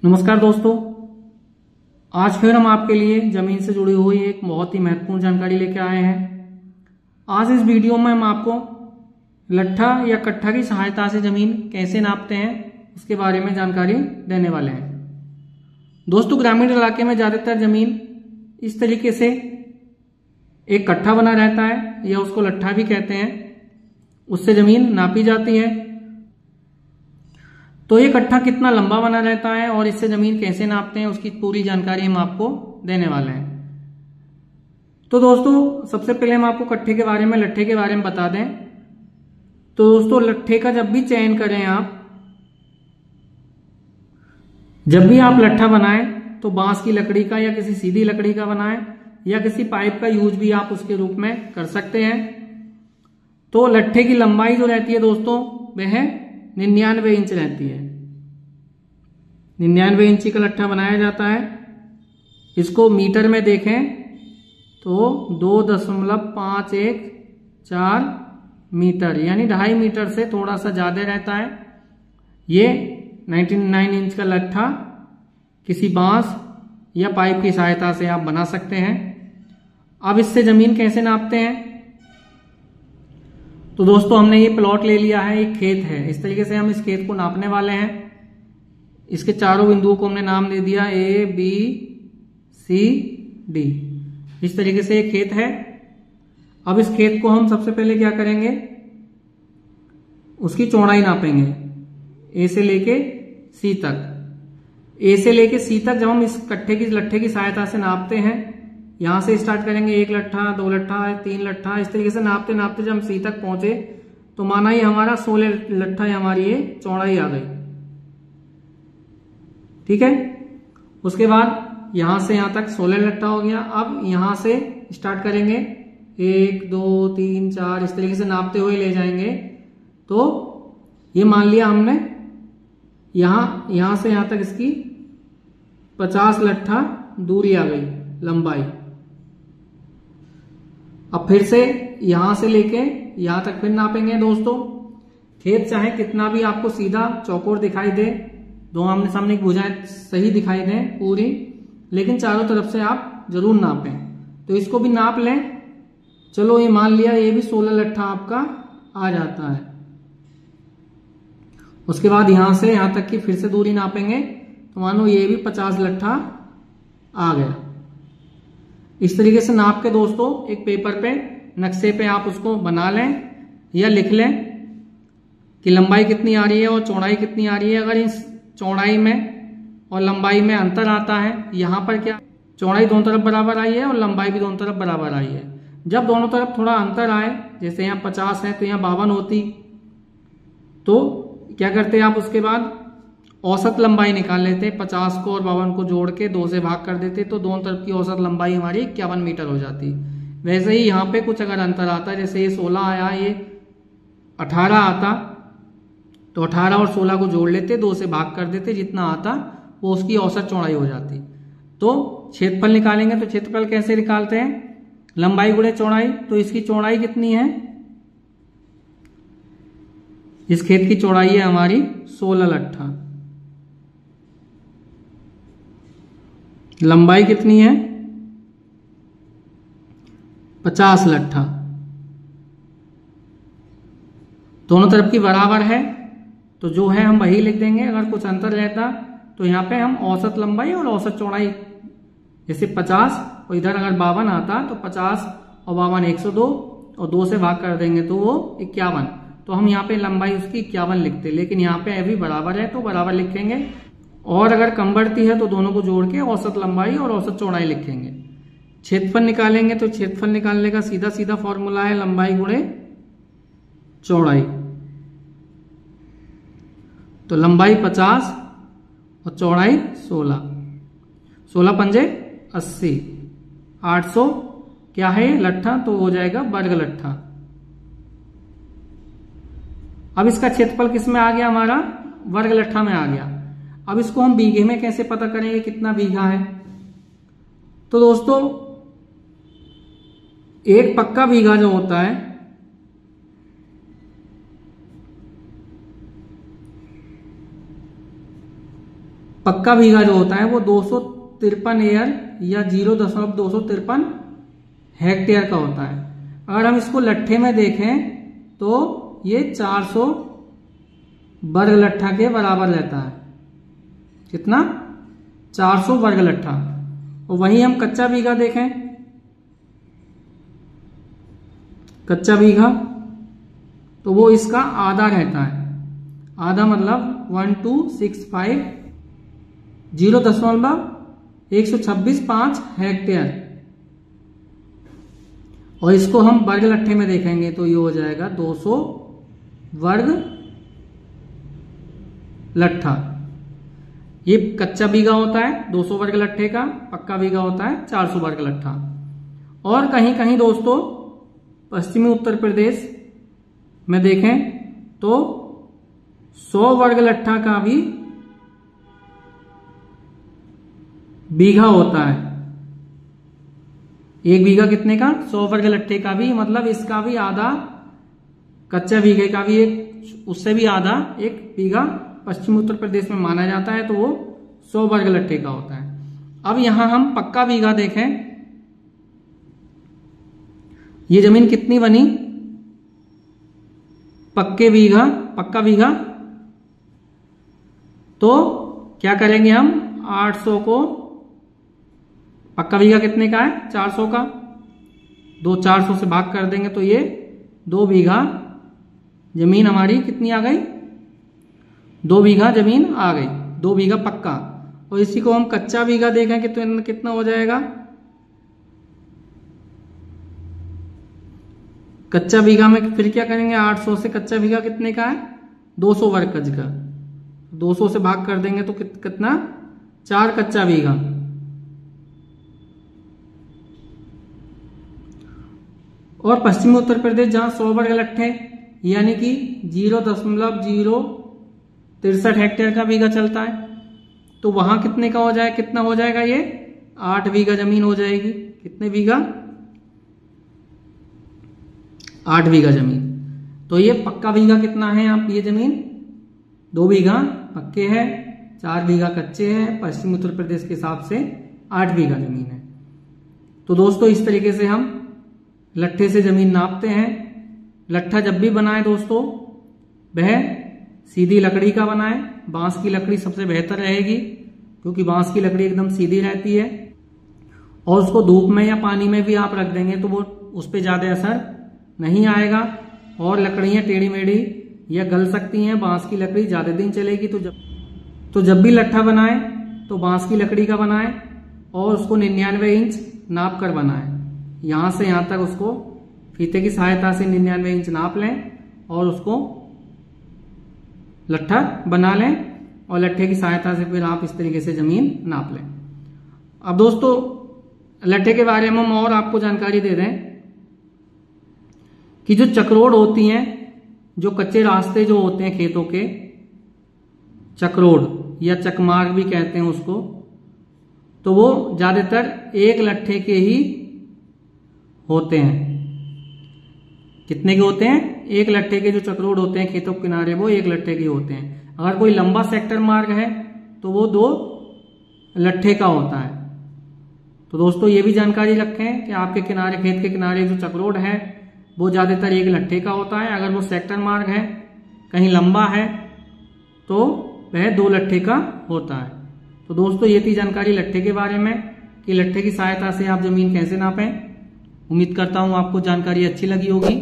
नमस्कार दोस्तों, आज फिर हम आपके लिए जमीन से जुड़ी हुई एक बहुत ही महत्वपूर्ण जानकारी लेकर आए हैं। आज इस वीडियो में हम आपको लट्ठा या कट्ठा की सहायता से जमीन कैसे नापते हैं उसके बारे में जानकारी देने वाले हैं। दोस्तों, ग्रामीण इलाके में ज्यादातर जमीन इस तरीके से एक कट्ठा बना रहता है या उसको लट्ठा भी कहते हैं, उससे जमीन नापी जाती है। तो ये कट्ठा कितना लंबा बना रहता है और इससे जमीन कैसे नापते हैं उसकी पूरी जानकारी हम आपको देने वाले हैं। तो दोस्तों, सबसे पहले हम आपको कट्ठे के बारे में, लट्ठे के बारे में बता दें। तो दोस्तों, लट्ठे का जब भी चयन करें आप, जब भी आप लट्ठा बनाएं तो बांस की लकड़ी का या किसी सीधी लकड़ी का बनाएं या किसी पाइप का यूज भी आप उसके रूप में कर सकते हैं। तो लट्ठे की लंबाई जो रहती है दोस्तों, वह 99 इंच रहती है। 99 इंची का लट्ठा बनाया जाता है। इसको मीटर में देखें तो 2.514 मीटर यानी 2.5 मीटर से थोड़ा सा ज्यादा रहता है। ये 99 इंच का लट्ठा किसी बांस या पाइप की सहायता से आप बना सकते हैं। अब इससे जमीन कैसे नापते हैं? तो दोस्तों, हमने ये प्लॉट ले लिया है, एक खेत है। इस तरीके से हम इस खेत को नापने वाले हैं। इसके चारों बिंदुओं को हमने नाम दे दिया A, B, C, D। इस तरीके से ये खेत है। अब इस खेत को हम सबसे पहले क्या करेंगे, उसकी चौड़ाई नापेंगे A से लेके C तक। A से लेके C तक जब हम इस लट्ठे की सहायता से नापते हैं, यहां से स्टार्ट करेंगे, 1 लट्ठा, 2 लट्ठा, 3 लट्ठा, इस तरीके से नापते नापते जब हम C तक पहुंचे तो माना ये हमारा 16 लट्ठा हमारी ये चौड़ाई आ गई। ठीक है। उसके बाद यहां से यहां तक 16 लट्ठा हो गया। अब यहां से स्टार्ट करेंगे, 1, 2, 3, 4, इस तरीके से नापते हुए ले जाएंगे। तो ये मान लिया हमने यहां से यहां तक इसकी 50 लट्ठा दूरी आ गई, लंबाई। अब फिर से यहां से लेके यहां तक फिर नापेंगे दोस्तों। खेत चाहे कितना भी आपको सीधा चौकोर दिखाई दे, दो आमने सामने की भुजाएं सही दिखाई दें पूरी, लेकिन चारों तरफ से आप जरूर नापें। तो इसको भी नाप लें। चलो, ये मान लिया ये भी 16 लट्ठा आपका आ जाता है। उसके बाद यहां से यहां तक की फिर से दूरी नापेंगे तो मानो ये भी 50 लट्ठा आ गया। इस तरीके से नाप के दोस्तों एक पेपर पे, नक्शे पे आप उसको बना लें या लिख लें कि लंबाई कितनी आ रही है और चौड़ाई कितनी आ रही है। अगर इस चौड़ाई में और लंबाई में अंतर आता है, यहां पर क्या चौड़ाई दोनों तरफ बराबर आई है और लंबाई भी दोनों तरफ बराबर आई है। जब दोनों तरफ थोड़ा अंतर आए, जैसे यहाँ 50 है तो यहाँ 52 होती, तो क्या करते आप उसके बाद औसत लंबाई निकाल लेते। 50 को और 52 को जोड़ के 2 से भाग कर देते तो दोनों तरफ की औसत लंबाई हमारी 51 मीटर हो जाती। वैसे ही यहाँ पे कुछ अगर अंतर आता है, जैसे ये 16 आया, ये 18 आता, तो 18 और 16 को जोड़ लेते, 2 से भाग कर देते, जितना आता वो उसकी औसत चौड़ाई हो जाती। तो क्षेत्रफल निकालेंगे तो क्षेत्रफल कैसे निकालते हैं, लंबाई गुणे चौड़ाई। तो इसकी चौड़ाई कितनी है, इस खेत की चौड़ाई है हमारी 16 लट्ठा। लंबाई कितनी है, 50 लट्ठा। दोनों तरफ की बराबर है तो जो है हम वही लिख देंगे। अगर कुछ अंतर रहता तो यहाँ पे हम औसत लंबाई और औसत चौड़ाई, जैसे 50 और इधर अगर 52 आता तो 50 और 52 102 और 2 से भाग कर देंगे तो वो 51। तो हम यहाँ पे लंबाई उसकी 51 लिखते, लेकिन यहाँ पे अभी बराबर है तो बराबर लिखेंगे। और अगर कम बढ़ती है तो दोनों को जोड़ के औसत लंबाई और औसत चौड़ाई लिखेंगे। क्षेत्रफल निकालेंगे तो क्षेत्रफल निकालने का सीधा सीधा फॉर्मूला है लंबाई गुणे चौड़ाई। तो लंबाई 50 और चौड़ाई 16, 16 पंजे 80, 800 क्या है लट्ठा, तो हो जाएगा वर्ग लट्ठा। अब इसका क्षेत्रफल किस में आ गया, हमारा वर्ग लट्ठा में आ गया। अब इसको हम बीघे में कैसे पता करेंगे कितना बीघा है? तो दोस्तों, एक पक्का बीघा जो होता है, पक्का बीघा जो होता है वो 253 एयर या 0.253 हेक्टेयर का होता है। अगर हम इसको लट्ठे में देखें तो ये 400 वर्ग लट्ठा के बराबर रहता है। कितना? 400 वर्ग लट्ठा। और वहीं हम कच्चा बीघा देखें, कच्चा बीघा तो वो इसका आधा रहता है। आधा मतलब 1265 0.126 हेक्टेयर। और इसको हम वर्ग लट्ठे में देखेंगे तो ये हो जाएगा 200 वर्ग लट्ठा। ये कच्चा बीघा होता है 200 वर्ग लट्ठे का, पक्का बीघा होता है 400 वर्ग लट्ठा। और कहीं कहीं दोस्तों पश्चिमी उत्तर प्रदेश में देखें तो 100 वर्ग लट्ठा का भी बीघा होता है। एक बीघा कितने का? 100 वर्ग लट्ठे का भी, मतलब इसका भी आधा, कच्चा बीघे का भी एक, उससे भी आधा एक बीघा पश्चिमी उत्तर प्रदेश में माना जाता है, तो वो 100 वर्ग लट्ठे का होता है। अब यहां हम पक्का बीघा देखें, ये जमीन कितनी बनी? पक्का बीघा तो क्या करेंगे हम? 800 को, पक्का बीघा कितने का है? 400 का, 400 से भाग कर देंगे तो ये 2 बीघा जमीन हमारी कितनी आ गई? 2 बीघा जमीन आ गई, 2 बीघा पक्का। और इसी को हम कच्चा बीघा देखें कि तो कितना हो जाएगा? कच्चा बीघा में फिर क्या करेंगे? 800 से कच्चा बीघा कितने का है? 200 वर्ग गज का, 200 से भाग कर देंगे तो कितना? 4 कच्चा बीघा। और पश्चिमी उत्तर प्रदेश जहां 100 वर्ग लट्ठे यानी कि 0.063 हेक्टेयर का बीघा चलता है, तो वहां कितने का हो जाए? कितना हो जाएगा? ये 8 बीघा जमीन हो जाएगी। कितने बीघा? 8 बीघा जमीन। तो ये पक्का बीघा कितना है? आप ये जमीन 2 बीघा पक्के है, 4 बीघा कच्चे हैं। पश्चिमी उत्तर प्रदेश के हिसाब से 8 बीघा जमीन है। तो दोस्तों इस तरीके से हम लट्ठे से जमीन नापते हैं। लट्ठा जब भी बनाए दोस्तों वह सीधी लकड़ी का बनाए। बांस की लकड़ी सबसे बेहतर रहेगी क्योंकि बांस की लकड़ी एकदम सीधी रहती है, और उसको धूप में या पानी में भी आप रख देंगे तो वो उस पर ज्यादा असर नहीं आएगा और लकड़ियां टेढ़ी मेढ़ी या गल सकती हैं। बांस की लकड़ी ज्यादा दिन चलेगी। तो जब भी लट्ठा बनाए तो बांस की लकड़ी का बनाए और उसको 99 इंच नाप कर बनाए। यहां से यहां तक उसको फीते की सहायता से 99 इंच नाप लें और उसको लट्ठा बना लें, और लट्ठे की सहायता से फिर आप इस तरीके से जमीन नाप लें। अब दोस्तों लट्ठे के बारे में हम और आपको जानकारी दे दें कि जो चकरोड होती हैं, जो कच्चे रास्ते जो होते हैं खेतों के, चकरोड या चकमार्ग भी कहते हैं उसको, तो वो ज्यादातर एक लट्ठे के ही होते हैं। कितने के होते हैं? एक लट्ठे के जो चकरोड होते हैं खेतों के किनारे वो एक लट्ठे के होते हैं। अगर कोई लंबा सेक्टर मार्ग है तो वो 2 लट्ठे का होता है। तो दोस्तों ये भी जानकारी रखें कि आपके किनारे, खेत के किनारे जो चकरोड है वो ज्यादातर एक लट्ठे का होता है। अगर वो सेक्टर मार्ग है, कहीं लंबा है, तो वह 2 लट्ठे का होता है। तो दोस्तों ये थी जानकारी लट्ठे के बारे में कि लट्ठे की सहायता से आप जमीन कैसे नापें। उम्मीद करता हूं आपको जानकारी अच्छी लगी होगी।